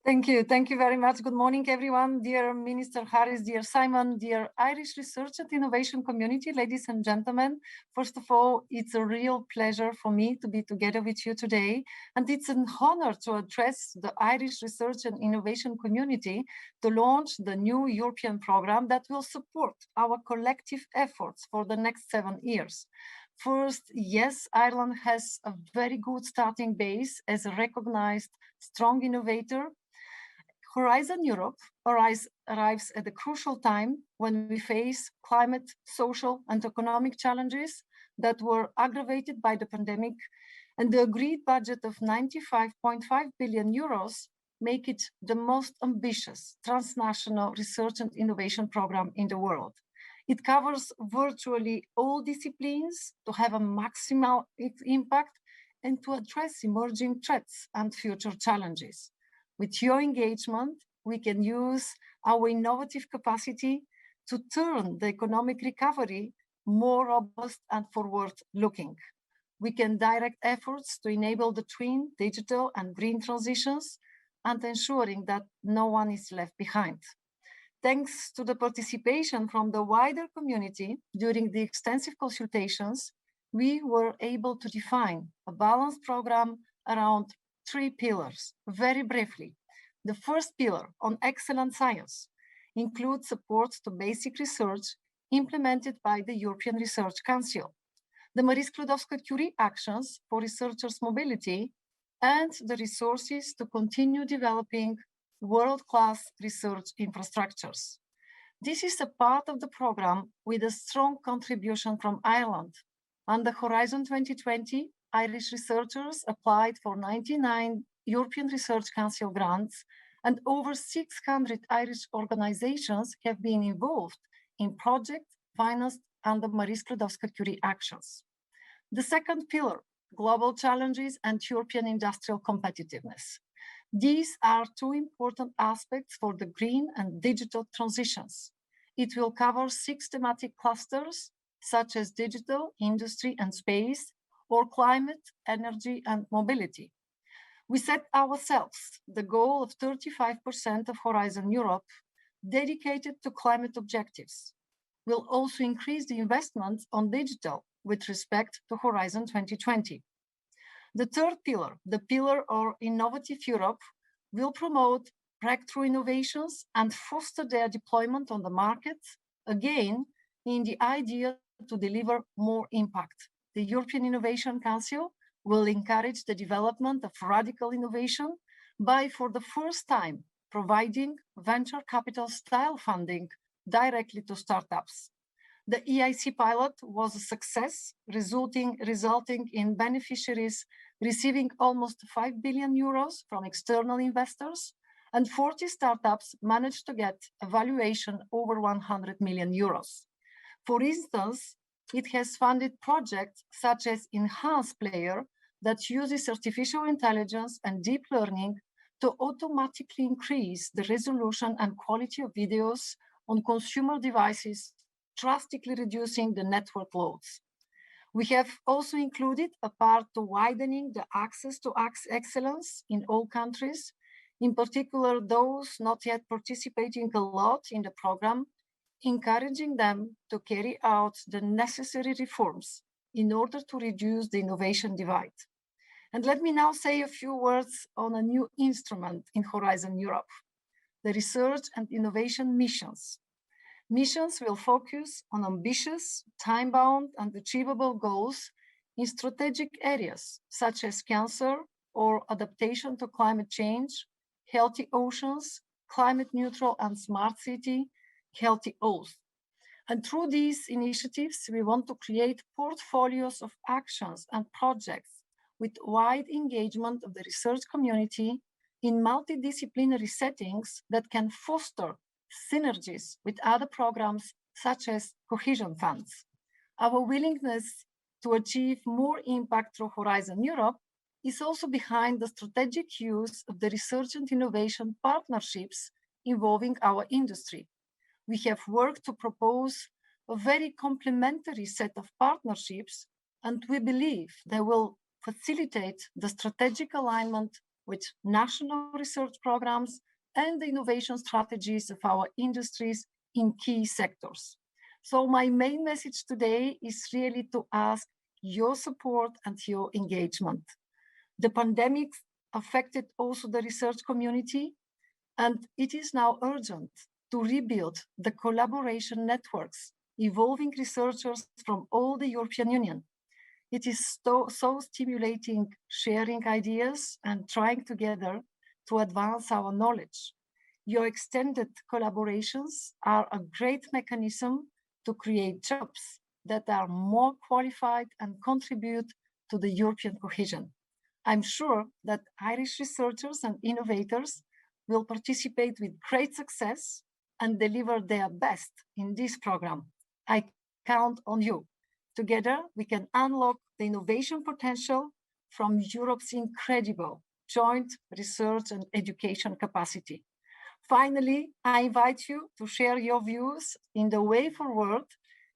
Thank you. Thank you very much. Good morning, everyone. Dear Minister Harris, dear Simon, dear Irish Research and Innovation community, ladies and gentlemen. First of all, it's a real pleasure for me to be together with you today. And it's an honor to address the Irish Research and Innovation community to launch the new European program that will support our collective efforts for the next 7 years. First, yes, Ireland has a very good starting base as a recognized strong innovator. Horizon Europe arrives at a crucial time when we face climate, social, and economic challenges that were aggravated by the pandemic, and the agreed budget of 95.5 billion euros make it the most ambitious transnational research and innovation program in the world. It covers virtually all disciplines to have a maximal impact and to address emerging threats and future challenges. With your engagement, we can use our innovative capacity to turn the economic recovery more robust and forward-looking. We can direct efforts to enable the twin digital and green transitions and ensuring that no one is left behind. Thanks to the participation from the wider community during the extensive consultations, we were able to define a balanced program around 3 pillars. Very briefly, the first pillar on excellent science includes support to basic research implemented by the European Research Council, the Marie Skłodowska-Curie actions for researchers' mobility, and the resources to continue developing world-class research infrastructures. This is a part of the program with a strong contribution from Ireland. Under Horizon 2020, Irish researchers applied for 99 European Research Council grants, and over 600 Irish organizations have been involved in projects financed under Marie Skłodowska-Curie actions. The second pillar, global challenges and European industrial competitiveness. These are two important aspects for the green and digital transitions. It will cover 6 thematic clusters, such as digital, industry and space, or climate, energy, and mobility. We set ourselves the goal of 35% of Horizon Europe dedicated to climate objectives. We'll also increase the investment on digital with respect to Horizon 2020. The third pillar, the pillar of Innovative Europe, will promote breakthrough innovations and foster their deployment on the market, again, in the idea to deliver more impact. The European Innovation Council will encourage the development of radical innovation by, for the first time, providing venture capital style funding directly to startups. The EIC pilot was a success, resulting in beneficiaries receiving almost 5 billion euros from external investors, and 40 startups managed to get a valuation over 100 million euros. For instance, it has funded projects such as Enhance Player that uses artificial intelligence and deep learning to automatically increase the resolution and quality of videos on consumer devices, drastically reducing the network loads. We have also included a part to widening the access to excellence in all countries, in particular those not yet participating a lot in the program, encouraging them to carry out the necessary reforms in order to reduce the innovation divide. And let me now say a few words on a new instrument in Horizon Europe, the research and innovation missions. Missions will focus on ambitious, time-bound and achievable goals in strategic areas such as cancer or adaptation to climate change, healthy oceans, climate neutral and smart city, healthy Earth. And through these initiatives, we want to create portfolios of actions and projects with wide engagement of the research community in multidisciplinary settings that can foster synergies with other programs such as cohesion funds. Our willingness to achieve more impact through Horizon Europe is also behind the strategic use of the research and innovation partnerships involving our industry. We have worked to propose a very complementary set of partnerships, and we believe they will facilitate the strategic alignment with national research programs and the innovation strategies of our industries in key sectors. So my main message today is really to ask your support and your engagement. The pandemic affected also the research community, and it is now urgent to rebuild the collaboration networks involving researchers from all the European Union. It is so stimulating sharing ideas and trying together to advance our knowledge. Your extended collaborations are a great mechanism to create jobs that are more qualified and contribute to the European cohesion. I'm sure that Irish researchers and innovators will participate with great success and deliver their best in this program. I count on you. Together, we can unlock the innovation potential from Europe's incredible joint research and education capacity. Finally, I invite you to share your views in the way forward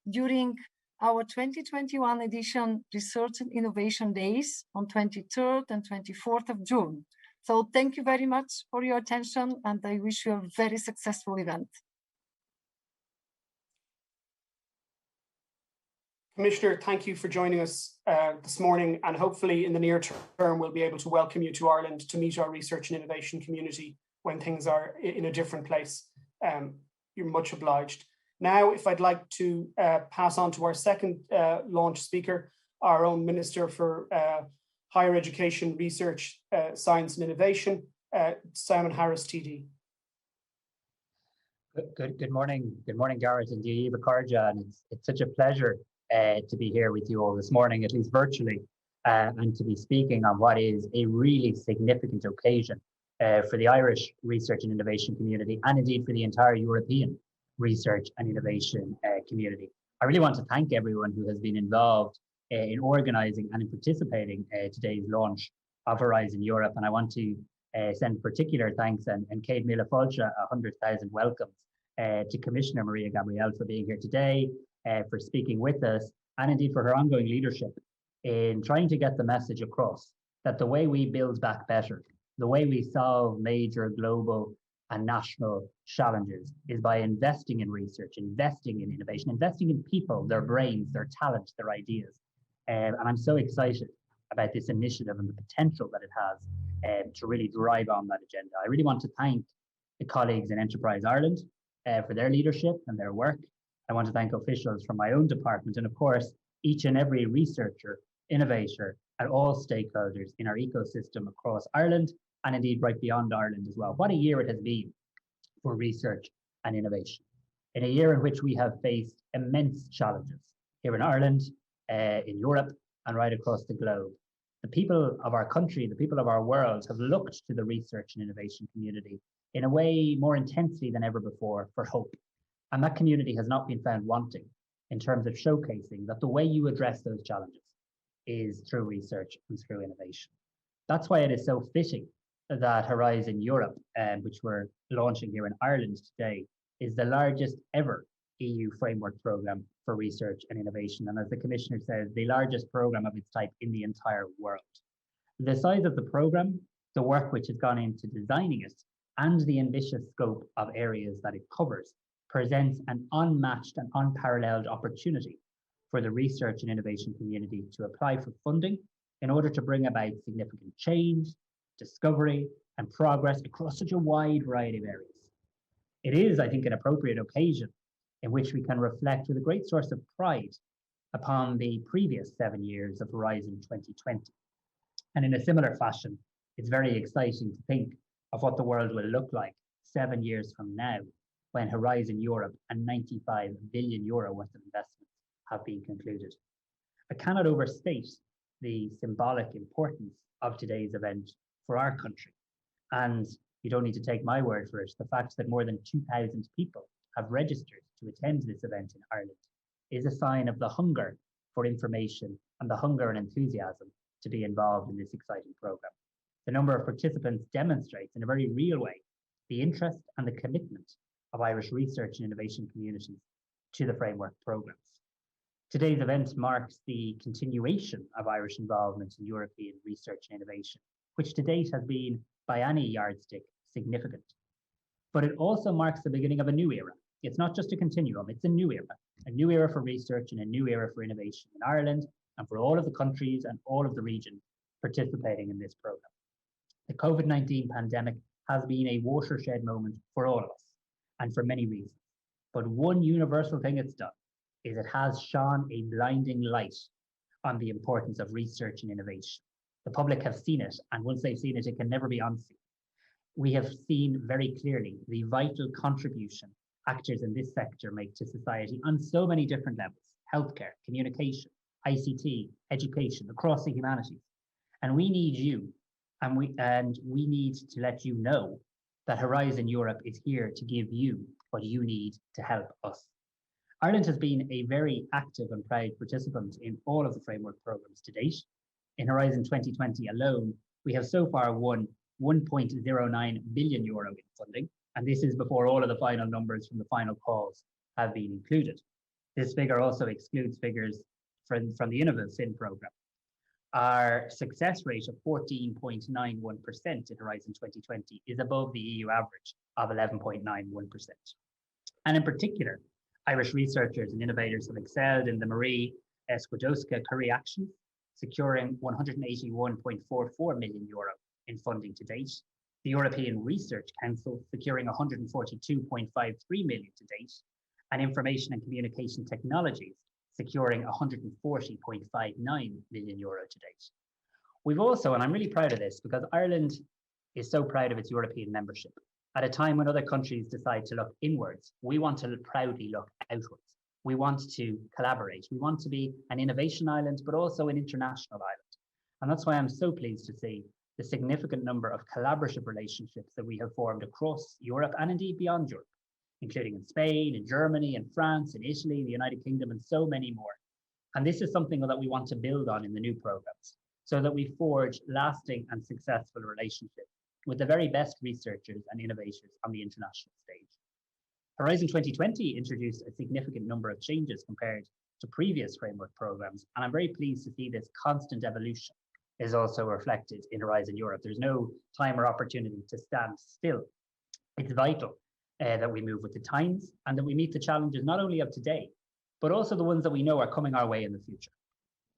during our 2021 edition Research and Innovation Days on 23rd and 24th of June. So thank you very much for your attention, and I wish you a very successful event. Commissioner, thank you for joining us this morning, and hopefully in the near term we'll be able to welcome you to Ireland to meet our research and innovation community when things are in a different place. You're much obliged. Now, if I'd like to pass on to our second launch speaker, our own Minister for Higher Education, Research, Science and Innovation, Simon Harris, TD. Good morning, Gareth and Diva Karja, and it's such a pleasure to be here with you all this morning, at least virtually, and to be speaking on what is a really significant occasion for the Irish research and innovation community, and indeed for the entire European research and innovation community. I really want to thank everyone who has been involved in organising and in participating today's launch of Horizon Europe, and I want to send particular thanks and Kate Mila Folcha, 100,000 welcomes to Commissioner Maria Gabriel for being here today, for speaking with us, and indeed for her ongoing leadership in trying to get the message across that the way we build back better, the way we solve major global and national challenges is by investing in research, investing in innovation, investing in people, their brains, their talent, their ideas. And I'm so excited about this initiative and the potential that it has to really drive on that agenda. I really want to thank the colleagues in Enterprise Ireland for their leadership and their work. I want to thank officials from my own department, and of course, each and every researcher, innovator, and all stakeholders in our ecosystem across Ireland, and indeed right beyond Ireland as well. What a year it has been for research and innovation. In a year in which we have faced immense challenges here in Ireland, in Europe, and right across the globe. The people of our country, the people of our world have looked to the research and innovation community in a way more intensely than ever before for hope. And that community has not been found wanting in terms of showcasing that the way you address those challenges is through research and through innovation. That's why it is so fitting that Horizon Europe, which we're launching here in Ireland today, is the largest ever EU framework programme for research and innovation. And as the Commissioner says, the largest programme of its type in the entire world. The size of the programme, the work which has gone into designing it, and the ambitious scope of areas that it covers presents an unmatched and unparalleled opportunity for the research and innovation community to apply for funding in order to bring about significant change, discovery, and progress across such a wide variety of areas. It is, I think, an appropriate occasion in which we can reflect with a great source of pride upon the previous 7 years of Horizon 2020. And in a similar fashion, it's very exciting to think of what the world will look like 7 years from now, when Horizon Europe and €95 billion worth of investments have been concluded. I cannot overstate the symbolic importance of today's event for our country. And you don't need to take my word for it. The fact that more than 2,000 people have registered to attend this event in Ireland is a sign of the hunger for information and the hunger and enthusiasm to be involved in this exciting programme. The number of participants demonstrates in a very real way the interest and the commitment of Irish research and innovation communities to the framework programmes. Today's event marks the continuation of Irish involvement in European research and innovation which to date has been, by any yardstick, significant. But it also marks the beginning of a new era. It's not just a continuum, it's a new era for research and a new era for innovation in Ireland and for all of the countries and all of the region participating in this programme. The COVID-19 pandemic has been a watershed moment for all of us, and for many reasons. But one universal thing it's done is it has shone a blinding light on the importance of research and innovation. The public have seen it, and once they've seen it, it can never be unseen. We have seen very clearly the vital contribution actors in this sector make to society on so many different levels: healthcare, communication, ICT, education, across the humanities. And we need you, and we need to let you know that Horizon Europe is here to give you what you need to help us. Ireland has been a very active and proud participant in all of the framework programmes to date. In Horizon 2020 alone, we have so far won €1.09 billion in funding, and this is before all of the final numbers from the final calls have been included. This figure also excludes figures from the Innovative Fin programme. Our success rate of 14.91% in Horizon 2020 is above the EU average of 11.91%. And in particular, Irish researchers and innovators have excelled in the Marie Skłodowska-Curie actions, securing €181.44 million in funding to date. The European Research Council securing €142.53 million to date, and Information and Communication Technologies securing €140.59 million to date. We've also, and I'm really proud of this because Ireland is so proud of its European membership. At a time when other countries decide to look inwards, we want to proudly look outwards. We want to collaborate. We want to be an innovation island, but also an international island. And that's why I'm so pleased to see the significant number of collaborative relationships that we have formed across Europe and indeed beyond Europe, including in Spain, in Germany, in France, in Italy, the United Kingdom, and so many more. And this is something that we want to build on in the new programs so that we forge lasting and successful relationships with the very best researchers and innovators on the international stage. Horizon 2020 introduced a significant number of changes compared to previous framework programs, and I'm very pleased to see this constant evolution is also reflected in Horizon Europe. There's no time or opportunity to stand still. It's vital that we move with the times and that we meet the challenges not only of today, but also the ones that we know are coming our way in the future.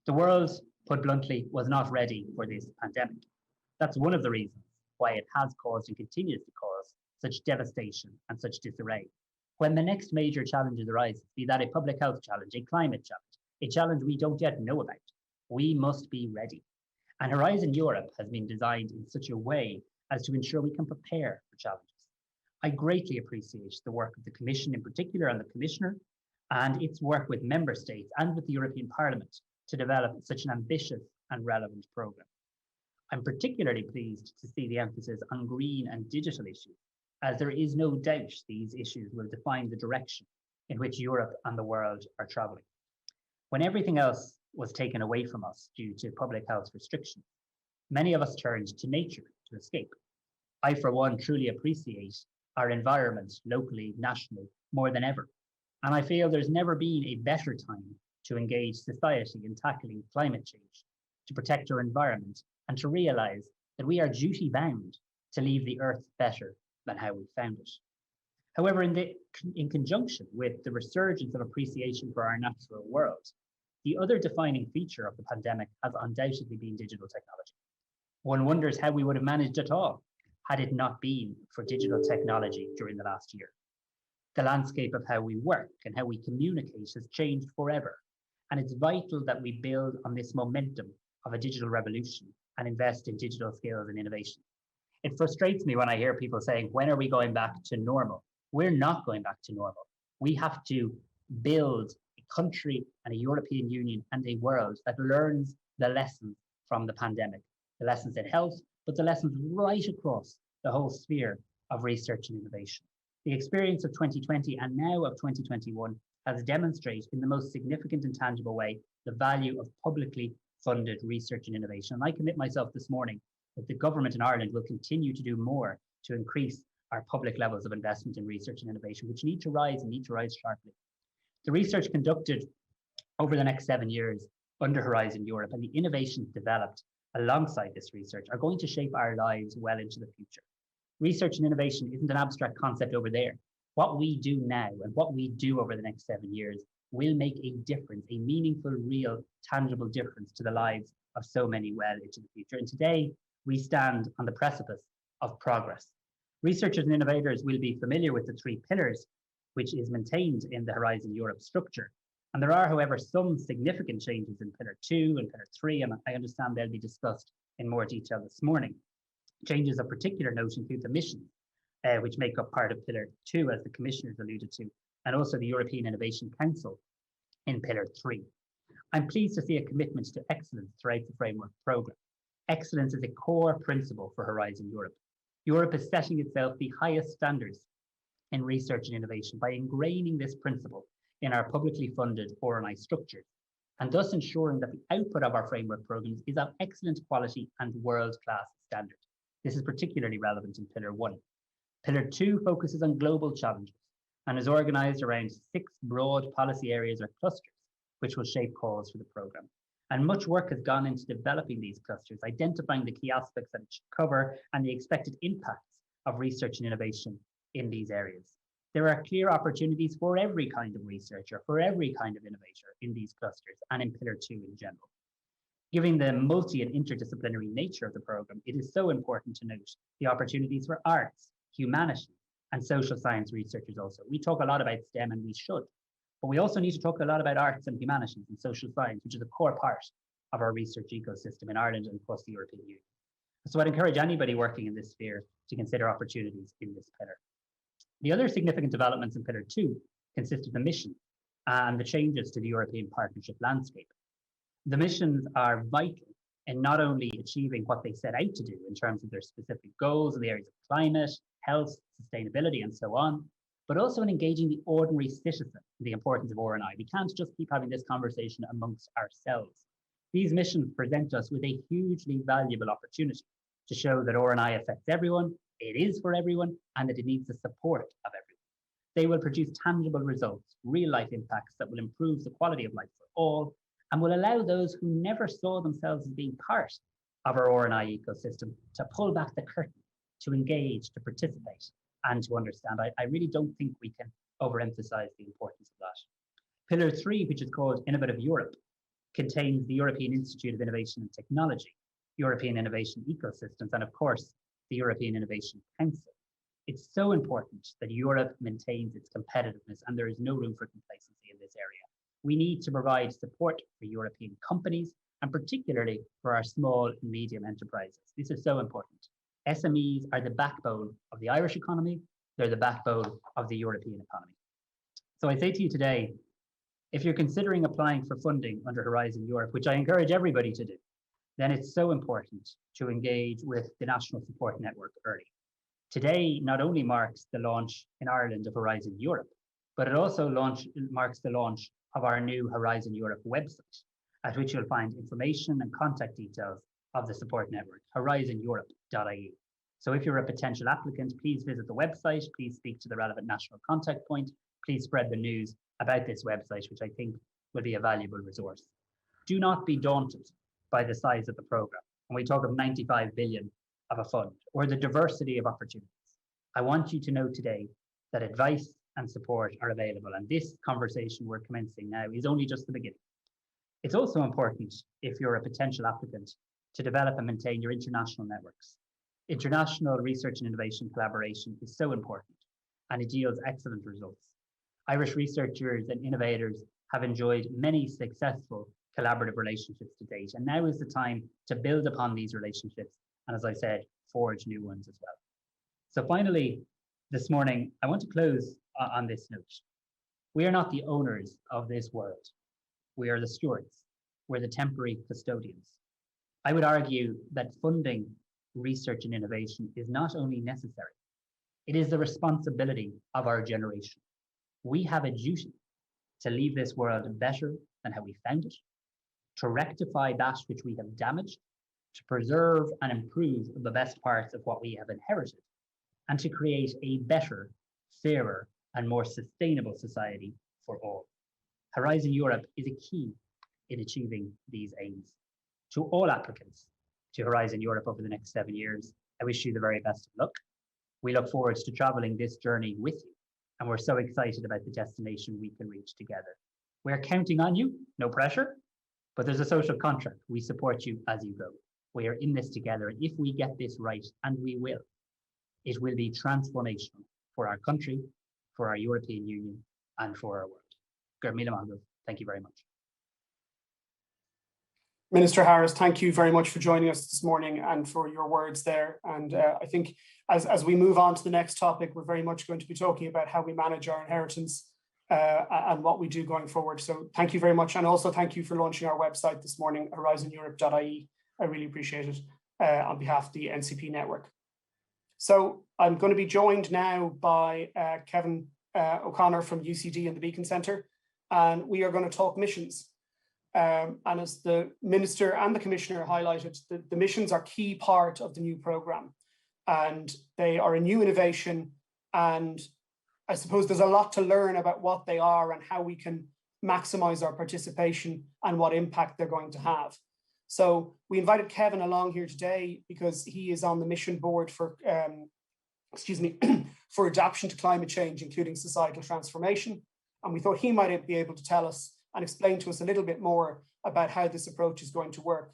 The world, put bluntly, was not ready for this pandemic. That's one of the reasons why it has caused and continues to cause such devastation and such disarray. When the next major challenges arise, be that a public health challenge, a climate challenge, a challenge we don't yet know about, we must be ready. And Horizon Europe has been designed in such a way as to ensure we can prepare for challenges. I greatly appreciate the work of the Commission in particular and the Commissioner and its work with Member States and with the European Parliament to develop such an ambitious and relevant programme. I'm particularly pleased to see the emphasis on green and digital issues, as there is no doubt these issues will define the direction in which Europe and the world are travelling. When everything else was taken away from us due to public health restrictions, many of us turned to nature to escape. I, for one, truly appreciate our environment locally, nationally, more than ever. And I feel there's never been a better time to engage society in tackling climate change, to protect our environment, and to realise that we are duty bound to leave the earth better than how we found it. However, in conjunction with the resurgence of appreciation for our natural world, the other defining feature of the pandemic has undoubtedly been digital technology. One wonders how we would have managed it all had it not been for digital technology during the last year. The landscape of how we work and how we communicate has changed forever, and it's vital that we build on this momentum of a digital revolution and invest in digital skills and innovation. It frustrates me when I hear people saying, when are we going back to normal? We're not going back to normal. We have to build a country and a European Union and a world that learns the lessons from the pandemic, the lessons in health, but the lessons right across the whole sphere of research and innovation. The experience of 2020 and now of 2021 has demonstrated in the most significant and tangible way the value of publicly funded research and innovation. And I commit myself this morning that the government in Ireland will continue to do more to increase our public levels of investment in research and innovation, which need to rise sharply. The research conducted over the next 7 years under Horizon Europe and the innovations developed alongside this research are going to shape our lives well into the future. Research and innovation isn't an abstract concept over there. What we do now and what we do over the next 7 years will make a difference, a meaningful, real, tangible difference to the lives of so many well into the future. And today, we stand on the precipice of progress. Researchers and innovators will be familiar with the 3 pillars, which is maintained in the Horizon Europe structure. And there are, however, some significant changes in Pillar 2 and Pillar 3, and I understand they'll be discussed in more detail this morning. Changes of particular note include the missions, which make up part of Pillar 2, as the commissioners alluded to, and also the European Innovation Council in Pillar 3. I'm pleased to see a commitment to excellence throughout the framework programme. Excellence is a core principle for Horizon Europe. Europe is setting itself the highest standards in research and innovation by ingraining this principle in our publicly funded R&I structures, and thus ensuring that the output of our framework programmes is of excellent quality and world-class standard. This is particularly relevant in Pillar 1. Pillar 2 focuses on global challenges and is organised around 6 broad policy areas or clusters, which will shape calls for the programme. And much work has gone into developing these clusters, identifying the key aspects that it should cover and the expected impacts of research and innovation in these areas. There are clear opportunities for every kind of researcher, for every kind of innovator in these clusters and in Pillar 2 in general. Given the multi and interdisciplinary nature of the programme, it is so important to note the opportunities for arts, humanities, and social science researchers also. We talk a lot about STEM, and we should, but we also need to talk a lot about arts and humanities and social science, which is a core part of our research ecosystem in Ireland and across the European Union. So I'd encourage anybody working in this sphere to consider opportunities in this pillar. The other significant developments in Pillar 2 consist of the mission and the changes to the European partnership landscape. The missions are vital in not only achieving what they set out to do in terms of their specific goals in the areas of climate, health, sustainability, and so on, but also in engaging the ordinary citizen in the importance of R&I. We can't just keep having this conversation amongst ourselves. These missions present us with a hugely valuable opportunity to show that R&I affects everyone, it is for everyone, and that it needs the support of everyone. They will produce tangible results, real-life impacts that will improve the quality of life for all, and will allow those who never saw themselves as being part of our R&I ecosystem to pull back the curtain, to engage, to participate, and to understand. I really don't think we can overemphasize the importance of that. Pillar 3, which is called Innovative Europe, contains the European Institute of Innovation and Technology, European Innovation Ecosystems, and of course, the European Innovation Council. It's so important that Europe maintains its competitiveness, and there is no room for complacency in this area. We need to provide support for European companies, and particularly for our small and medium enterprises. This is so important. SMEs are the backbone of the Irish economy. They're the backbone of the European economy. So I say to you today, if you're considering applying for funding under Horizon Europe, which I encourage everybody to do, then it's so important to engage with the National Support Network early. Today not only marks the launch in Ireland of Horizon Europe, but it also marks the launch of our new Horizon Europe website, at which you'll find information and contact details of the support network, horizoneurope.ie. So if you're a potential applicant, please visit the website, please speak to the relevant national contact point, please spread the news about this website, which I think will be a valuable resource. Do not be daunted by the size of the programme. When we talk of 95 billion of a fund, or the diversity of opportunities, I want you to know today that advice and support are available, and this conversation we're commencing now is only just the beginning. It's also important, if you're a potential applicant, to develop and maintain your international networks. International research and innovation collaboration is so important, and it yields excellent results. Irish researchers and innovators have enjoyed many successful collaborative relationships to date, and now is the time to build upon these relationships, and as I said, forge new ones as well. So finally, this morning, I want to close on this note. We are not the owners of this world. We are the stewards. We're the temporary custodians. I would argue that funding research and innovation is not only necessary, it is the responsibility of our generation. We have a duty to leave this world better than how we found it, to rectify that which we have damaged, to preserve and improve the best parts of what we have inherited, and to create a better, fairer, and more sustainable society for all. Horizon Europe is a key in achieving these aims. To all applicants, to Horizon Europe over the next 7 years. I wish you the very best of luck. We look forward to traveling this journey with you, and we're so excited about the destination we can reach together. We're counting on you, no pressure, but there's a social contract. We support you as you go. We are in this together, and if we get this right, and we will, it will be transformational for our country, for our European Union, and for our world. Thank you very much. Minister Harris, thank you very much for joining us this morning and for your words there. And I think as we move on to the next topic, we're very much going to be talking about how we manage our inheritance and what we do going forward. So thank you very much. And also thank you for launching our website this morning, horizoneurope.ie. I really appreciate it on behalf of the NCP network. So I'm going to be joined now by Kevin O'Connor from UCD and the Beacon Centre, and we are going to talk missions. And as the Minister and the Commissioner highlighted, the missions are a key part of the new programme, and they are a new innovation. And I suppose there's a lot to learn about what they are and how we can maximise our participation and what impact they're going to have. So we invited Kevin along here today because he is on the mission board for, for adaptation to climate change, including societal transformation. And we thought he might be able to tell us and explain to us a little bit more about how this approach is going to work.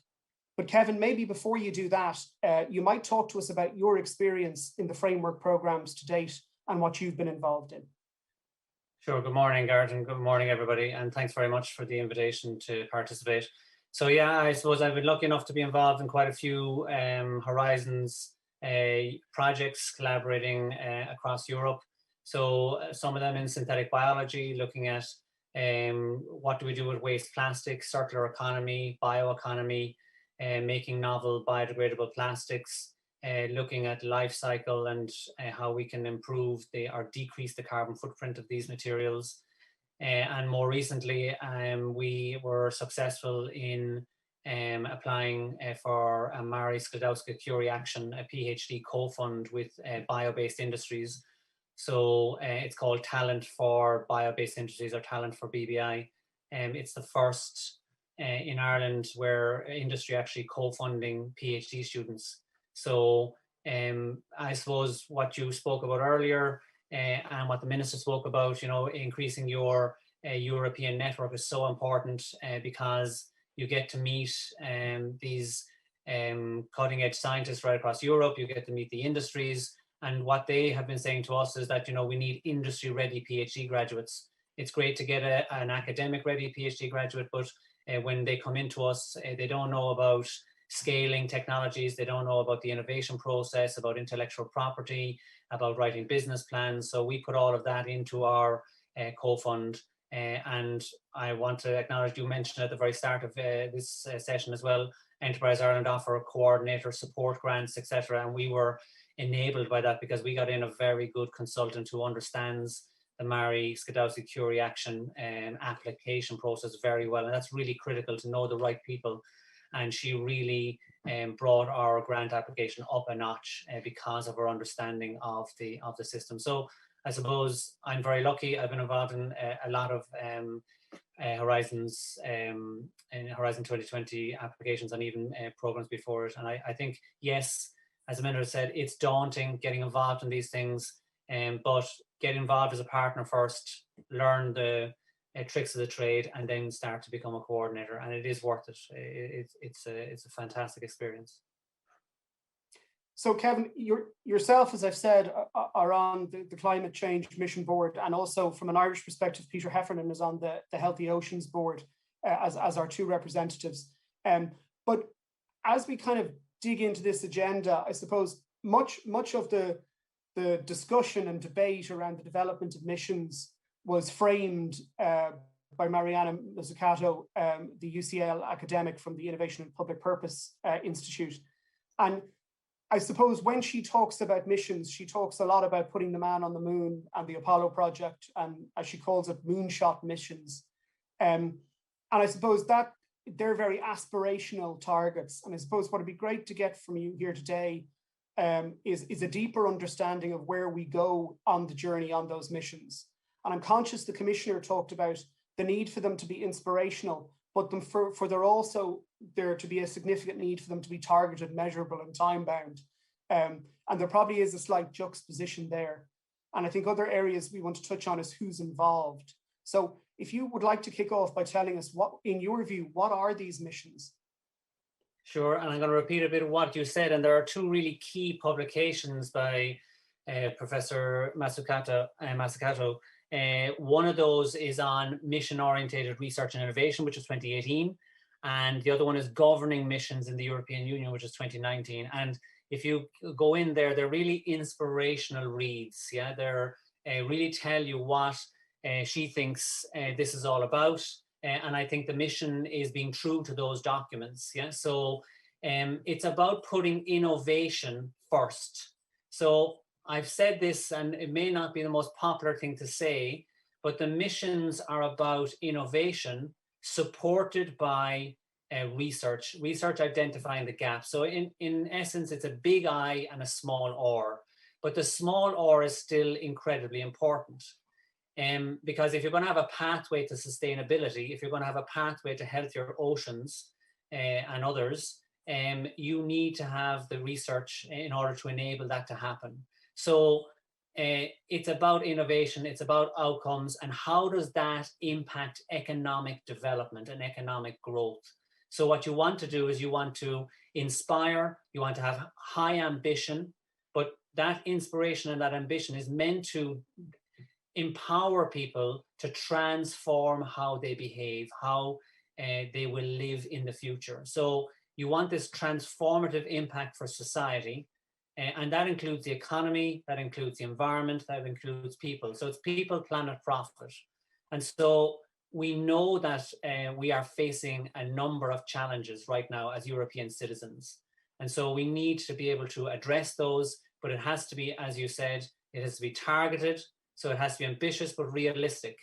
But Kevin, maybe before you do that, you might talk to us about your experience in the framework programs to date and what you've been involved in. Sure. Good morning, Gareth, and good morning, everybody. And thanks very much for the invitation to participate. So yeah, I suppose I've been lucky enough to be involved in quite a few Horizons projects collaborating across Europe. So some of them in synthetic biology, looking at what do we do with waste plastics, circular economy, bioeconomy, making novel biodegradable plastics, looking at life cycle and how we can improve or decrease the carbon footprint of these materials. And more recently, we were successful in applying for a Mary Skłodowska-Curie Action, a PhD co-fund with bio-based industries. So it's called Talent for Bio-Based Industries, or Talent for BBI. It's the first in Ireland where industry actually co-funding PhD students. So I suppose what you spoke about earlier and what the Minister spoke about, increasing your European network is so important because you get to meet these cutting edge scientists right across Europe. You get to meet the industries. And what they have been saying to us is that, we need industry-ready PhD graduates. It's great to get an academic-ready PhD graduate, but when they come into us, they don't know about scaling technologies. They don't know about the innovation process, about intellectual property, about writing business plans. So we put all of that into our co-fund. And I want to acknowledge, you mentioned at the very start of this session as well, Enterprise Ireland offer coordinator support grants, etc. And we were enabled by that because we got in a very good consultant who understands the Mary Skłodowska-Curie Action application process very well. And that's really critical to know the right people. And she really brought our grant application up a notch because of her understanding of the system. So I suppose I'm very lucky. I've been involved in a lot of Horizons in Horizon 2020 applications and even programs before it. And I think, yes, as the Minister said, it's daunting getting involved in these things, but get involved as a partner first, learn the tricks of the trade, and then start to become a coordinator. And it is worth it. It's a fantastic experience. So Kevin, yourself, as I've said, are on the Climate Change Mission Board, and also from an Irish perspective, Peter Heffernan is on the Healthy Oceans Board as our two representatives. But as we kind of dig into this agenda, I suppose much of the discussion and debate around the development of missions was framed by Mariana Mazzucato, the UCL academic from the Innovation and Public Purpose Institute. And I suppose when she talks about missions, she talks a lot about putting the man on the moon and the Apollo project, and as she calls it, moonshot missions. And I suppose that they're very aspirational targets. And I suppose what would be great to get from you here today is a deeper understanding of where we go on the journey on those missions. And I'm conscious the Commissioner talked about the need for them to be inspirational, but for there also there to be a significant need for them to be targeted, measurable, and time bound. And there probably is a slight juxtaposition there. And I think other areas we want to touch on is who's involved. So if you would like to kick off by telling us what, in your view, what are these missions? Sure, and I'm going to repeat a bit of what you said. And there are two really key publications by Professor Mazzucato. One of those is on mission-oriented research and innovation, which is 2018. And the other one is governing missions in the European Union, which is 2019. And if you go in there, they're really inspirational reads. Yeah, they're really tell you what she thinks this is all about. And I think the mission is being true to those documents. Yeah, so it's about putting innovation first. So I've said this, and it may not be the most popular thing to say, but the missions are about innovation supported by research identifying the gaps. So in essence, it's a big I and a small R, but the small R is still incredibly important. Because if you're going to have a pathway to sustainability, if you're going to have a pathway to healthier oceans and others, you need to have the research in order to enable that to happen. So it's about innovation, it's about outcomes, and how does that impact economic development and economic growth? So what you want to do is you want to inspire, you want to have high ambition, but that inspiration and that ambition is meant to empower people to transform how they behave, how they will live in the future. So you want this transformative impact for society, and that includes the economy, that includes the environment, that includes people. So it's people, planet, profit. And so we know that we are facing a number of challenges right now as European citizens. And so we need to be able to address those, but it has to be, as you said, it has to be targeted. So it has to be ambitious, but realistic.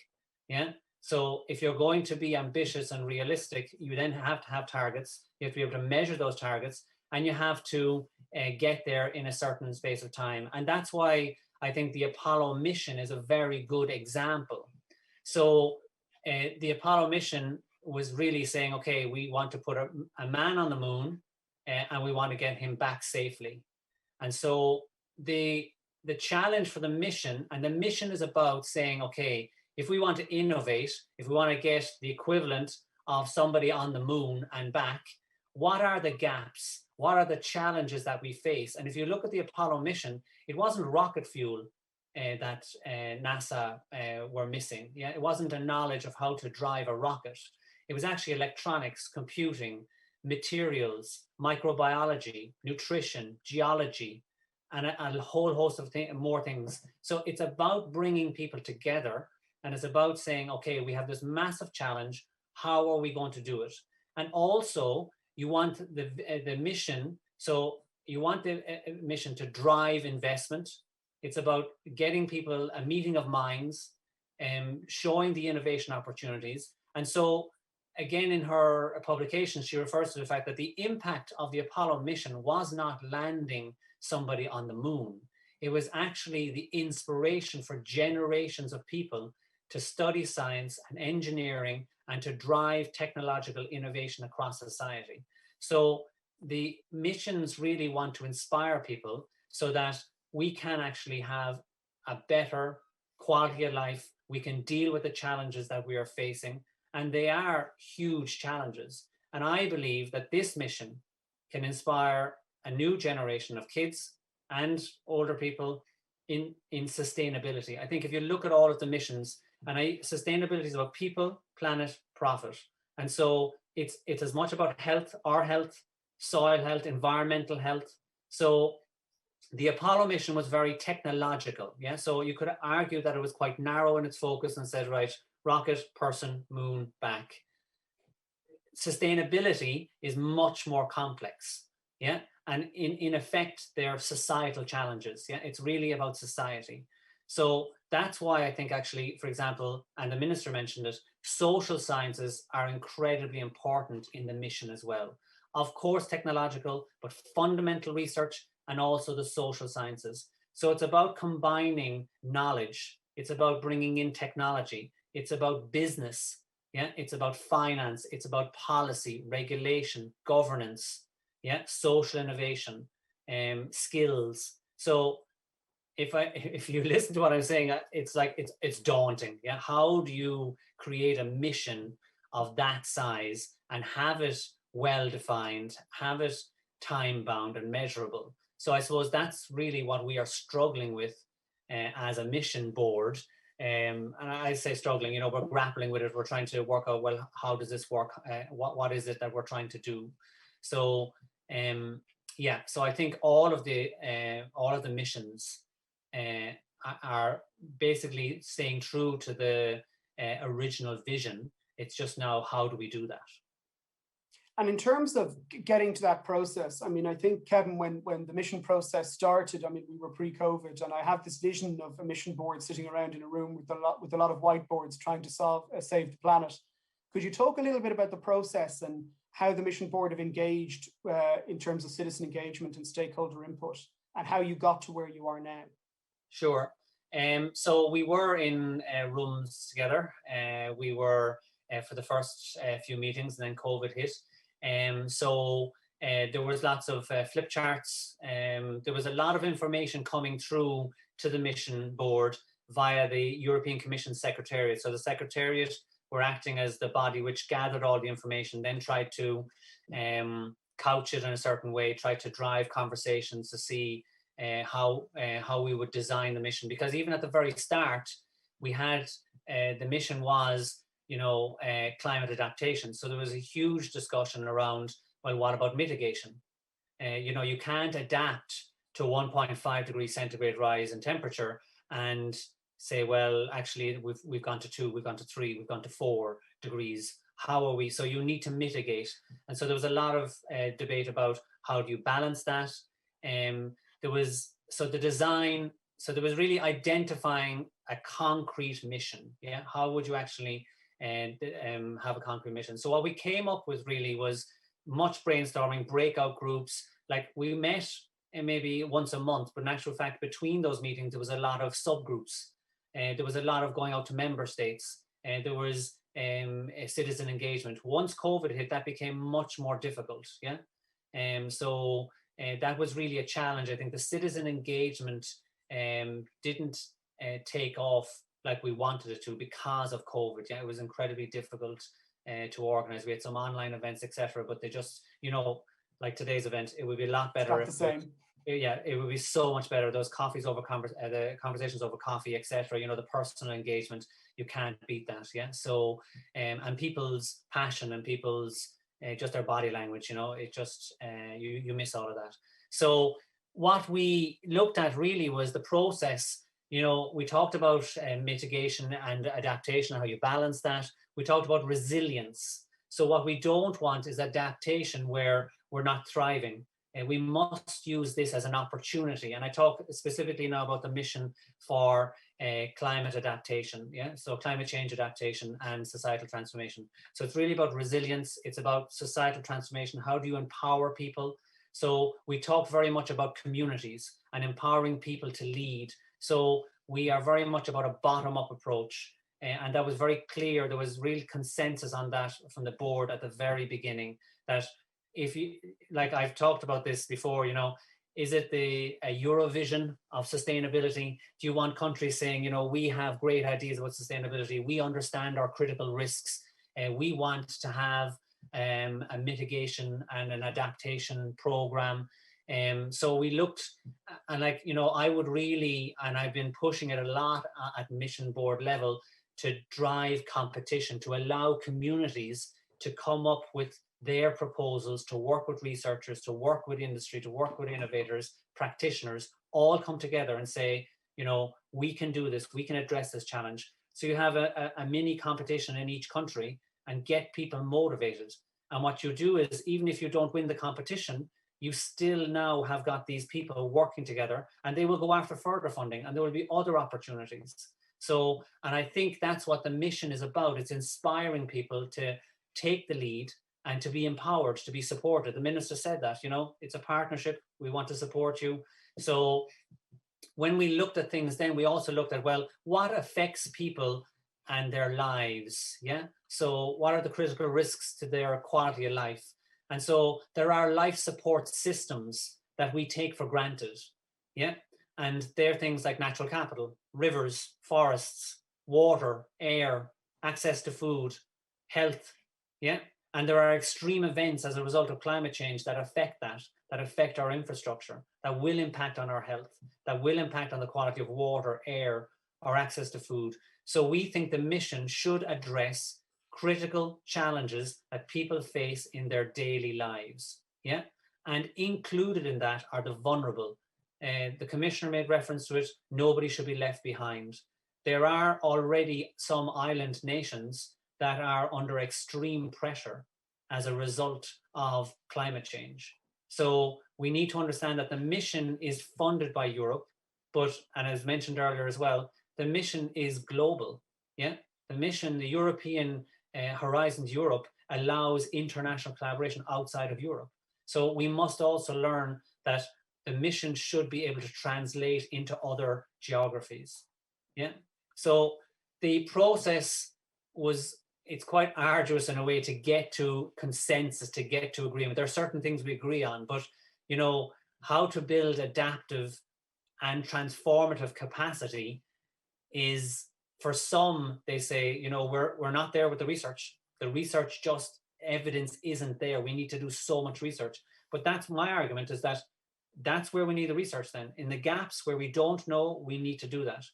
Yeah. So if you're going to be ambitious and realistic, you then have to have targets. You have to be able to measure those targets, and you have to get there in a certain space of time. And that's why I think the Apollo mission is a very good example. So the Apollo mission was really saying, okay, we want to put a man on the moon and we want to get him back safely. And so the challenge for the mission, and the mission is about saying, okay, if we want to innovate, if we want to get the equivalent of somebody on the moon and back, what are the gaps? What are the challenges that we face? And if you look at the Apollo mission, it wasn't rocket fuel that NASA were missing. Yeah, it wasn't a knowledge of how to drive a rocket. It was actually electronics, computing, materials, microbiology, nutrition, geology, and a whole host of more things. So it's about bringing people together, and it's about saying, okay, we have this massive challenge. How are we going to do it? And also, you want the mission. So you want the mission to drive investment. It's about getting people a meeting of minds and showing the innovation opportunities. And so, again, in her publication, she refers to the fact that the impact of the Apollo mission was not landing somebody on the moon. It was actually the inspiration for generations of people to study science and engineering and to drive technological innovation across society. So the missions really want to inspire people so that we can actually have a better quality of life. We can deal with the challenges that we are facing, and they are huge challenges. And I believe that this mission can inspire a new generation of kids and older people in sustainability. I think if you look at all of the missions, and sustainability is about people, planet, profit. And so it's as much about health, our health, soil health, environmental health. So the Apollo mission was very technological. Yeah. So you could argue that it was quite narrow in its focus and said, right, rocket, person, moon, back. Sustainability is much more complex. Yeah. And in effect, they're societal challenges. Yeah. It's really about society. So that's why I think actually, for example, and the minister mentioned it, social sciences are incredibly important in the mission as well. Of course, technological, but fundamental research and also the social sciences. So it's about combining knowledge. It's about bringing in technology. It's about business. Yeah, it's about finance, it's about policy, regulation, governance, yeah, social innovation, skills. So if you listen to what I'm saying, it's like it's daunting. Yeah, how do you create a mission of that size and have it well defined, have it time bound and measurable? So I suppose that's really what we are struggling with as a mission board. And I say struggling, you know, we're grappling with it. We're trying to work out, well, how does this work? What is it that we're trying to do? So yeah, so I think all of the missions are basically staying true to the original vision. It's just now, how do we do that? And in terms of getting to that process, I mean, I think, Kevin, when the mission process started, I mean, we were pre-COVID, and I have this vision of a mission board sitting around in a room with a lot of whiteboards trying to save the planet. Could you talk a little bit about the process and how the mission board have engaged in terms of citizen engagement and stakeholder input, and how you got to where you are now? Sure. So we were in rooms together. We were for the first few meetings, and then COVID hit. So there was lots of flip charts. There was a lot of information coming through to the mission board via the European Commission Secretariat. So the Secretariat were acting as the body which gathered all the information, then tried to couch it in a certain way, tried to drive conversations to see how we would design the mission. Because even at the very start, we had the mission was, you know, climate adaptation. So there was a huge discussion around, well, what about mitigation? You know, you can't adapt to 1.5 degrees centigrade rise in temperature and say, well, actually, we've gone to 2, we've gone to 3, we've gone to 4 degrees. How are we? So you need to mitigate. And so there was a lot of debate about how do you balance that. There was really identifying a concrete mission. Yeah, how would you actually have a concrete mission? So what we came up with really was much brainstorming, breakout groups. Like we met maybe once a month, but in actual fact, between those meetings, there was a lot of subgroups. There was a lot of going out to member states. There was a citizen engagement. Once COVID hit, that became much more difficult. Yeah, so that was really a challenge. I think the citizen engagement didn't take off like we wanted it to because of COVID. Yeah, it was incredibly difficult to organize. We had some online events, etc., but they just, you know, like today's event, it would be a lot better. It's not the same. Yeah, it would be so much better. Those coffees over the conversations over coffee, etc. You know, the personal engagement, you can't beat that. Yeah. So, and people's passion and people's just their body language, you know, it just you miss all of that. So what we looked at really was the process. You know, we talked about mitigation and adaptation, how you balance that. We talked about resilience. So what we don't want is adaptation where we're not thriving. We must use this as an opportunity. And I talk specifically now about the mission for climate adaptation. Yeah, so climate change adaptation and societal transformation. So it's really about resilience. It's about societal transformation. How do you empower people? So we talk very much about communities and empowering people to lead. So we are very much about a bottom-up approach. And that was very clear. There was real consensus on that from the board at the very beginning, that if you, like I've talked about this before, you know, is it a Eurovision of sustainability? Do you want countries saying, you know, we have great ideas about sustainability, we understand our critical risks, we want to have a mitigation and an adaptation program? So we looked, and like, you know, I would really, and I've been pushing it a lot at mission board level, to drive competition, to allow communities to come up with their proposals, to work with researchers, to work with industry, to work with innovators, practitioners, all come together and say, you know, we can do this, we can address this challenge. So you have a mini competition in each country and get people motivated. And what you do is, even if you don't win the competition, you still now have got these people working together, and they will go after further funding, and there will be other opportunities. So, and I think that's what the mission is about. It's inspiring people to take the lead and to be empowered, to be supported. The minister said that, you know, it's a partnership. We want to support you. So when we looked at things, then we also looked at, well, what affects people and their lives. Yeah. So what are the critical risks to their quality of life? And so there are life support systems that we take for granted. Yeah. And they're things like natural capital, rivers, forests, water, air, access to food, health. Yeah. And there are extreme events as a result of climate change that affect that affect our infrastructure, that will impact on our health, that will impact on the quality of water, air, or access to food. So we think the mission should address critical challenges that people face in their daily lives. Yeah. And included in that are the vulnerable. The commissioner made reference to it. Nobody should be left behind. There are already some island nations that are under extreme pressure as a result of climate change. So we need to understand that the mission is funded by Europe, but, and as mentioned earlier as well, the mission is global. Yeah, the mission, the European Horizons Europe, allows international collaboration outside of Europe. So we must also learn that the mission should be able to translate into other geographies. Yeah. So the process it's quite arduous in a way to get to consensus, to get to agreement. There are certain things we agree on, but how to build adaptive and transformative capacity is, for some, they say, we're not there with the research. The research just evidence isn't there. We need to do so much research. But that's my argument, is that that's where we need the research then. In the gaps where we don't know, we need to do that.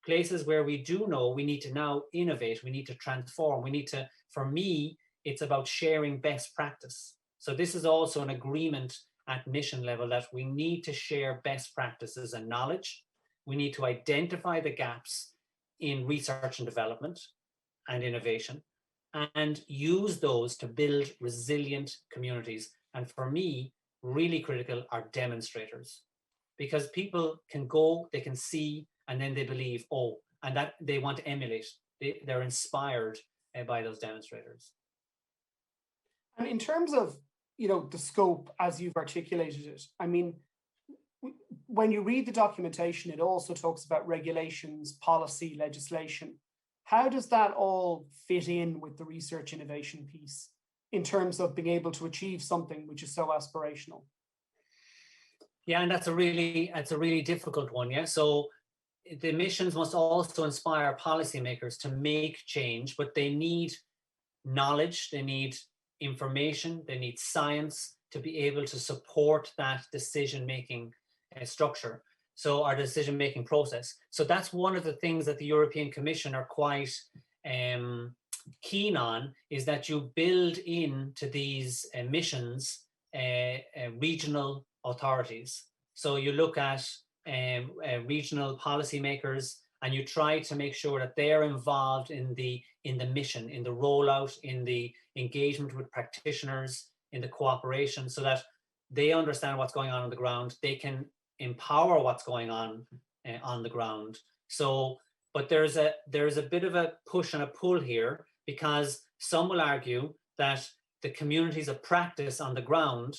Places where we do know, we need to now innovate. We need to transform. We need to, for me, it's about sharing best practice. So this is also an agreement at mission level that we need to share best practices and knowledge. We need to identify the gaps in research and development and innovation and use those to build resilient communities. And for me, really critical are demonstrators, because people can go, they can see, and then they believe, and that they want to emulate. They're inspired by those demonstrators. And in terms of, the scope as you've articulated it, I mean, when you read the documentation, it also talks about regulations, policy, legislation. How does that all fit in with the research innovation piece in terms of being able to achieve something which is so aspirational? Yeah, and that's a really difficult one. Yeah, so the missions must also inspire policymakers to make change, but they need knowledge, they need information, they need science to be able to support that decision-making structure. So our decision-making process. So that's one of the things that the European Commission are quite keen on, is that you build into these missions regional authorities. So you look at regional policymakers, and you try to make sure that they're involved in the mission, in the rollout, in the engagement with practitioners, in the cooperation, so that they understand what's going on the ground. They can empower what's going on the ground. So, but there's a bit of a push and a pull here, because some will argue that the communities of practice on the ground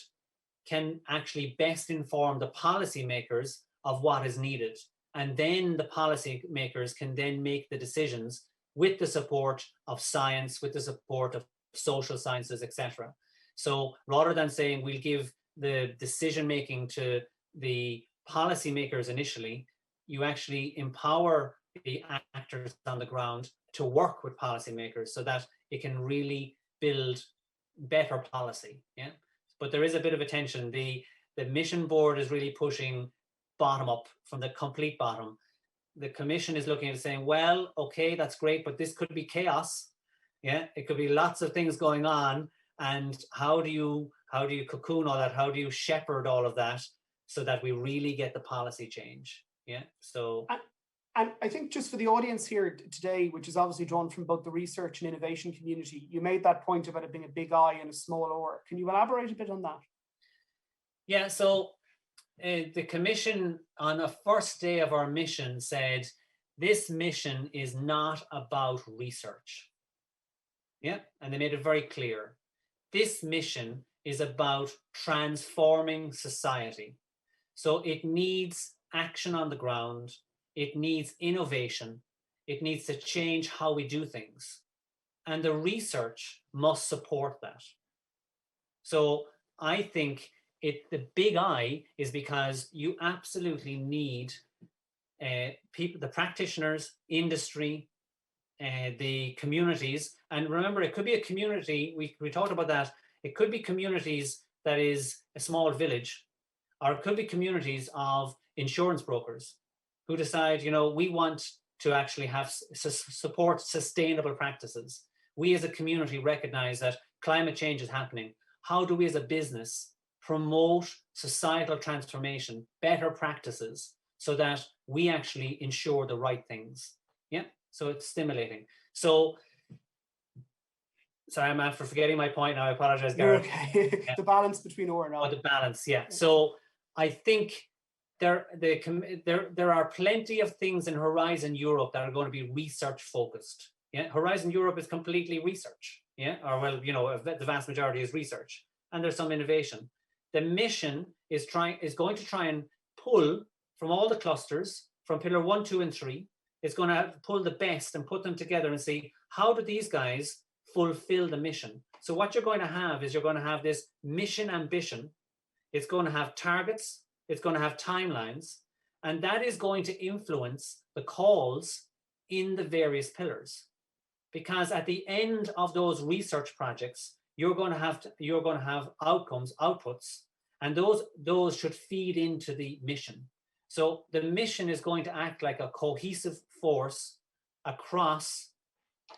can actually best inform the policymakers of what is needed. And then the policymakers can then make the decisions with the support of science, with the support of social sciences, etc. So rather than saying we'll give the decision-making to the policymakers initially, you actually empower the actors on the ground to work with policymakers so that it can really build better policy. Yeah, but there is a bit of a tension. The mission board is really pushing bottom up, from the complete bottom. The commission is looking at it saying, well, okay, that's great, but this could be chaos. Yeah, it could be lots of things going on. And how do you cocoon all that? How do you shepherd all of that so that we really get the policy change? Yeah, so. And I think just for the audience here today, which is obviously drawn from both the research and innovation community, you made that point about it being a big I and a small O. Can you elaborate a bit on that? Yeah, so the commission on the first day of our mission said, this mission is not about research. Yeah, and they made it very clear. This mission is about transforming society. So it needs action on the ground. It needs innovation. It needs to change how we do things. And the research must support that. So I think the big I is because you absolutely need people, the practitioners, industry, the communities. And remember, it could be a community, we talked about that, it could be communities that is a small village, or it could be communities of insurance brokers who decide, you know, we want to actually have support sustainable practices. We as a community recognize that climate change is happening. How do we as a business promote societal transformation, better practices, so that we actually ensure the right things? Yeah, so it's stimulating. So, sorry, I'm after forgetting my point now. I apologize, Gareth. You're okay. Yeah. The balance between or and the balance, yeah. So I think there are plenty of things in Horizon Europe that are going to be research focused. Yeah, Horizon Europe is completely research. Yeah, or well, you know, the vast majority is research, and there's some innovation. The mission is going to try and pull from all the clusters, from pillar 1, 2, and 3. It's going to pull the best and put them together and see, how do these guys fulfill the mission? So what you're going to have is, you're going to have this mission ambition. It's going to have targets. It's going to have timelines. And that is going to influence the calls in the various pillars. Because at the end of those research projects, you're going to have outcomes, outputs, and those should feed into the mission. So the mission is going to act like a cohesive force across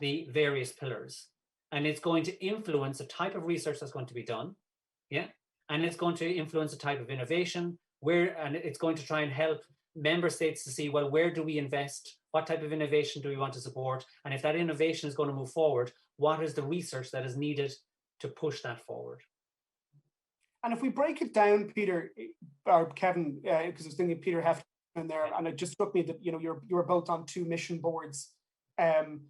the various pillars, and it's going to influence the type of research that's going to be done, yeah, and it's going to influence the type of innovation and it's going to try and help member states to see, well, where do we invest? What type of innovation do we want to support? And if that innovation is going to move forward, what is the research that is needed to push that forward? And if we break it down, Peter, or Kevin, because I was thinking Peter Heffernan there, and it just struck me that, you know, you're both on 2 mission boards, and,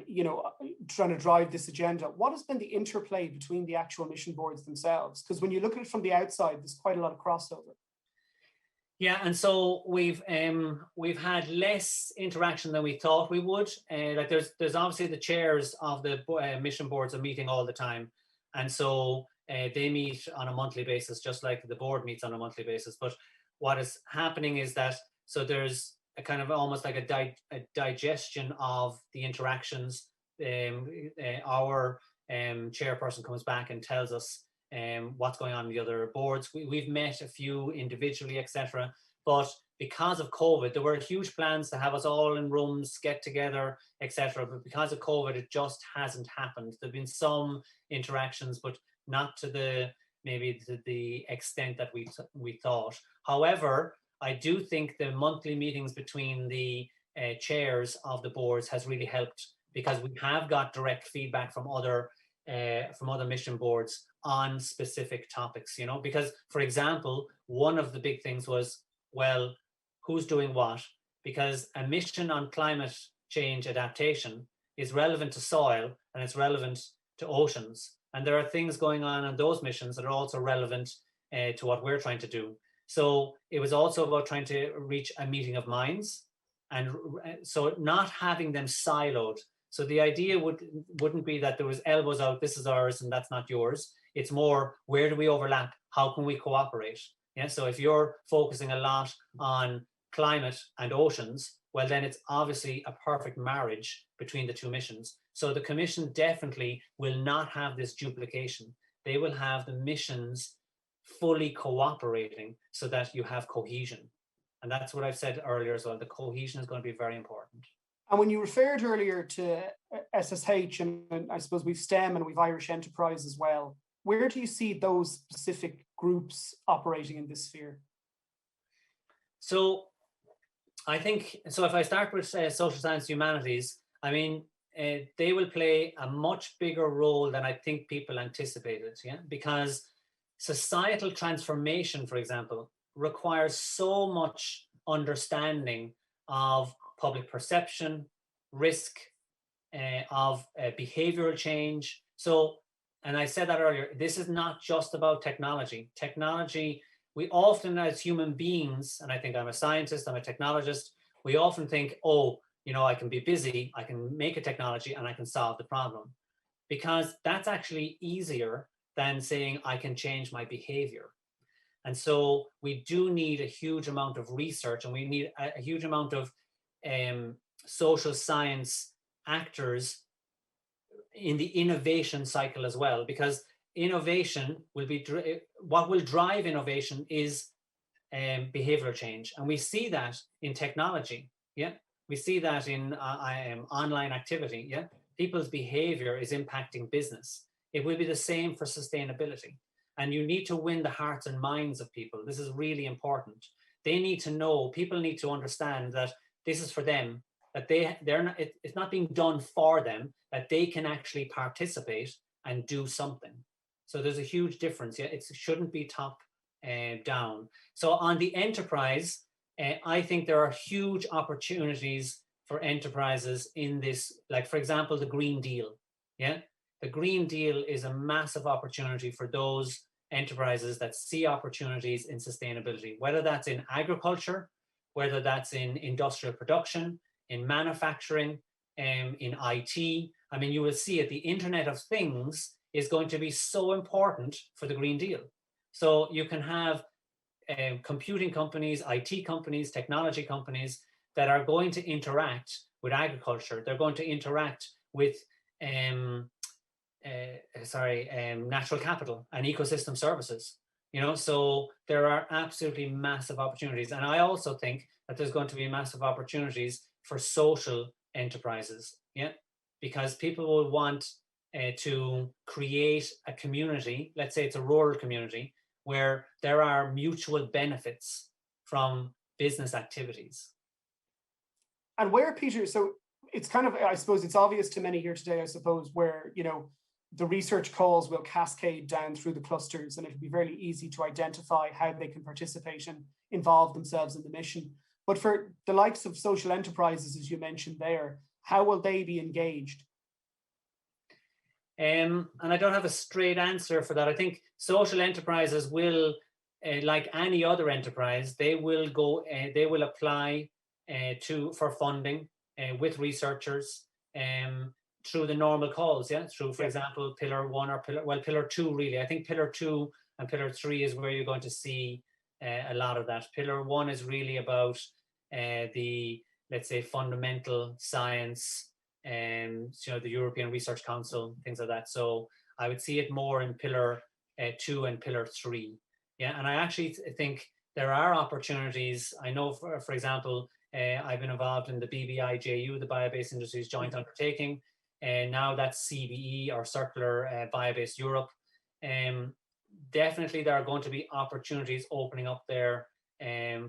you know, trying to drive this agenda. What has been the interplay between the actual mission boards themselves? Because when you look at it from the outside, there's quite a lot of crossover. Yeah, and so we've had less interaction than we thought we would. Like there's obviously the chairs of the mission boards are meeting all the time, and so they meet on a monthly basis, just like the board meets on a monthly basis. But what is happening is that, so there's a kind of almost like a digestion of the interactions. Our chairperson comes back and tells us what's going on in the other boards. We've met a few individually, etc. But because of COVID, there were huge plans to have us all in rooms, get together, etc. But because of COVID, it just hasn't happened. There've been some interactions, but not to the extent that we thought. However, I do think the monthly meetings between the chairs of the boards has really helped, because we have got direct feedback from other mission boards on specific topics, you know, because, for example, one of the big things was, well, who's doing what? Because a mission on climate change adaptation is relevant to soil and it's relevant to oceans. And there are things going on in those missions that are also relevant to what we're trying to do. So it was also about trying to reach a meeting of minds, and so not having them siloed. So the idea wouldn't be that there was elbows out, this is ours and that's not yours. It's more, where do we overlap? How can we cooperate? Yeah. So if you're focusing a lot on climate and oceans, well, then it's obviously a perfect marriage between the 2 missions. So the Commission definitely will not have this duplication. They will have the missions fully cooperating so that you have cohesion. And that's what I've said earlier as well. The cohesion is going to be very important. And when you referred earlier to SSH, and I suppose we've STEM and we've Irish Enterprise as well, where do you see those specific groups operating in this sphere? So I think, so if I start with social science humanities, I mean, they will play a much bigger role than I think people anticipated, yeah? Because societal transformation, for example, requires so much understanding of public perception, risk, of behavioral change. So, and I said that earlier, this is not just about technology. Technology, we often as human beings, and I think I'm a scientist, I'm a technologist, we often think, oh, I can be busy, I can make a technology, and I can solve the problem. Because that's actually easier than saying I can change my behavior. And so we do need a huge amount of research, and we need a huge amount of social science actors in the innovation cycle as well, because innovation will be, what will drive innovation is behavioral change. And we see that in technology. Yeah. We see that in online activity. Yeah. People's behavior is impacting business. It will be the same for sustainability. And you need to win the hearts and minds of people. This is really important. They need to know, people need to understand that this is for them, that they're not, it's not being done for them, that they can actually participate and do something. So there's a huge difference. Yeah, it shouldn't be top down. So on the enterprise, I think there are huge opportunities for enterprises in this, like for example, the Green Deal. Yeah, the Green Deal is a massive opportunity for those enterprises that see opportunities in sustainability, whether that's in agriculture, whether that's in industrial production, in manufacturing, in IT. I mean, you will see it, the Internet of Things is going to be so important for the Green Deal. So you can have computing companies, IT companies, technology companies that are going to interact with agriculture. They're going to interact with natural capital and ecosystem services. So there are absolutely massive opportunities. And I also think that there's going to be massive opportunities for social enterprises, yeah, because people will want to create a community, let's say it's a rural community, where there are mutual benefits from business activities. And where, Peter, so it's kind of, I suppose it's obvious to many here today, I suppose, where, the research calls will cascade down through the clusters, and it'll be very easy to identify how they can participate and involve themselves in the mission. But for the likes of social enterprises, as you mentioned there, how will they be engaged? And I don't have a straight answer for that. I think social enterprises will, like any other enterprise, they will go, they will apply for funding with researchers through the normal calls, yeah, through, for example, Pillar 1 or Pillar 2, really. I think Pillar 2 and Pillar 3 is where you're going to see a lot of that. Pillar 1 is really about the, let's say, fundamental science, the European Research Council, things like that. So I would see it more in Pillar 2 and Pillar 3. Yeah, and I actually think there are opportunities. I know, for example, I've been involved in the BBIJU, the Bio-Based Industries Joint Undertaking, and now that's CBE, or Circular Bio-Based Europe. Definitely there are going to be opportunities opening up there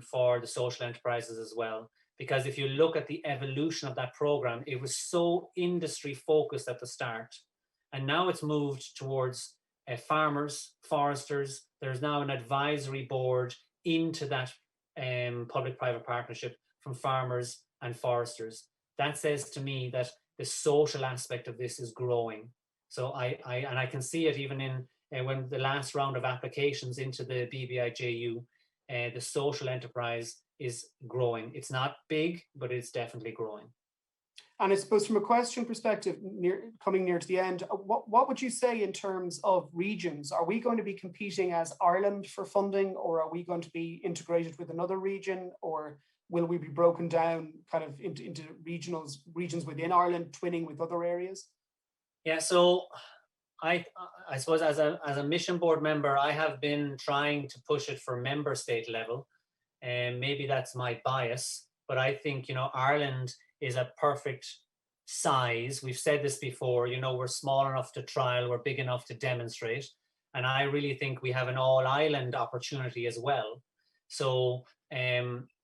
for the social enterprises as well. Because if you look at the evolution of that program, it was so industry focused at the start. And now it's moved towards farmers, foresters. There's now an advisory board into that public-private partnership from farmers and foresters. That says to me that the social aspect of this is growing. So I can see it even in when the last round of applications into the BBIJU, the social enterprise is growing. It's not big, but it's definitely growing. And I suppose from a question perspective, coming near to the end, what would you say in terms of regions? Are we going to be competing as Ireland for funding, or are we going to be integrated with another region, or will we be broken down kind of into regions within Ireland, twinning with other areas? Yeah, so I suppose as a mission board member, I have been trying to push it for member state level, and maybe that's my bias, but I think Ireland is a perfect size. We've said this before, we're small enough to trial, we're big enough to demonstrate, and I really think we have an all-island opportunity as well. So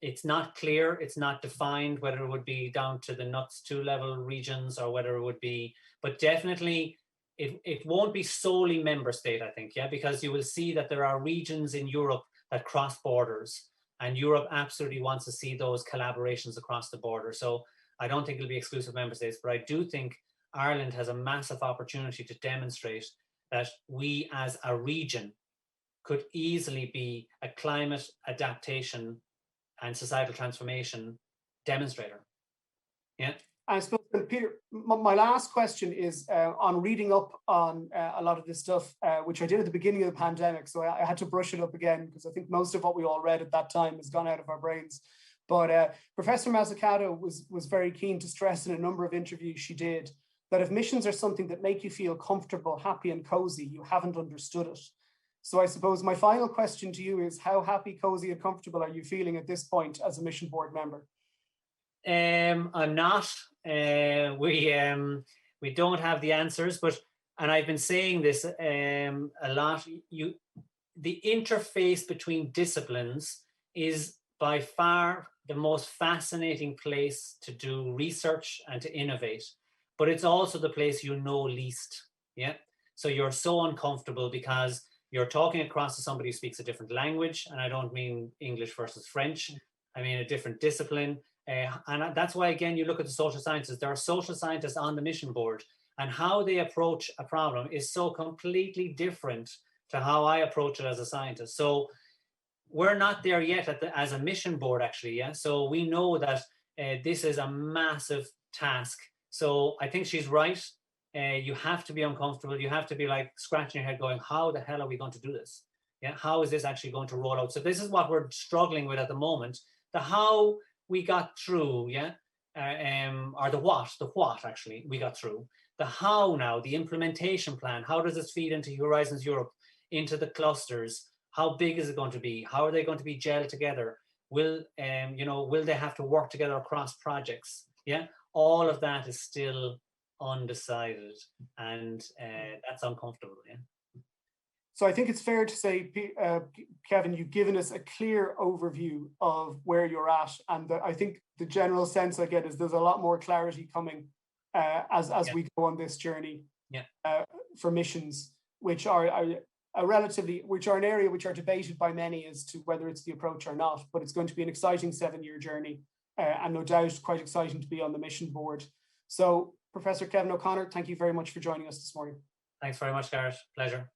it's not clear, it's not defined whether it would be down to the NUTS 2 level regions or whether it would be, but definitely it won't be solely member state, I think, yeah, because you will see that there are regions in Europe that cross borders, and Europe absolutely wants to see those collaborations across the border. So I don't think it'll be exclusive member states, but I do think Ireland has a massive opportunity to demonstrate that we as a region could easily be a climate adaptation and societal transformation demonstrator. Yeah. I suppose, Peter, my last question is on reading up on a lot of this stuff, which I did at the beginning of the pandemic. So I had to brush it up again because I think most of what we all read at that time has gone out of our brains. But Professor Mazzucato was very keen to stress in a number of interviews she did that if missions are something that make you feel comfortable, happy, and cozy, you haven't understood it. So I suppose my final question to you is, how happy, cozy, and comfortable are you feeling at this point as a mission board member? I'm not. We don't have the answers, and I've been saying this a lot. The interface between disciplines is by far the most fascinating place to do research and to innovate, but it's also the place you know least. Yeah. So you're so uncomfortable because you're talking across to somebody who speaks a different language, and I don't mean English versus French. I mean a different discipline. And that's why, again, you look at the social sciences. There are social scientists on the mission board, and how they approach a problem is so completely different to how I approach it as a scientist. So we're not there yet as a mission board, actually. Yeah. So we know that this is a massive task. So I think she's right. You have to be uncomfortable. You have to be like scratching your head going, how the hell are we going to do this? Yeah. How is this actually going to roll out? So this is what we're struggling with at the moment. The how we got through, or the what actually we got through. The how now, the implementation plan, how does this feed into Horizons Europe, into the clusters? How big is it going to be? How are they going to be gelled together? Will they have to work together across projects? Yeah, all of that is still undecided, and that's uncomfortable. Yeah. So I think it's fair to say, Kevin, you've given us a clear overview of where you're at. And I think the general sense I get is there's a lot more clarity coming as we go on this journey for missions, which are an area which are debated by many as to whether it's the approach or not. But it's going to be an exciting 7-year journey, and no doubt quite exciting to be on the mission board. So Professor Kevin O'Connor, thank you very much for joining us this morning. Thanks very much, Gareth. Pleasure.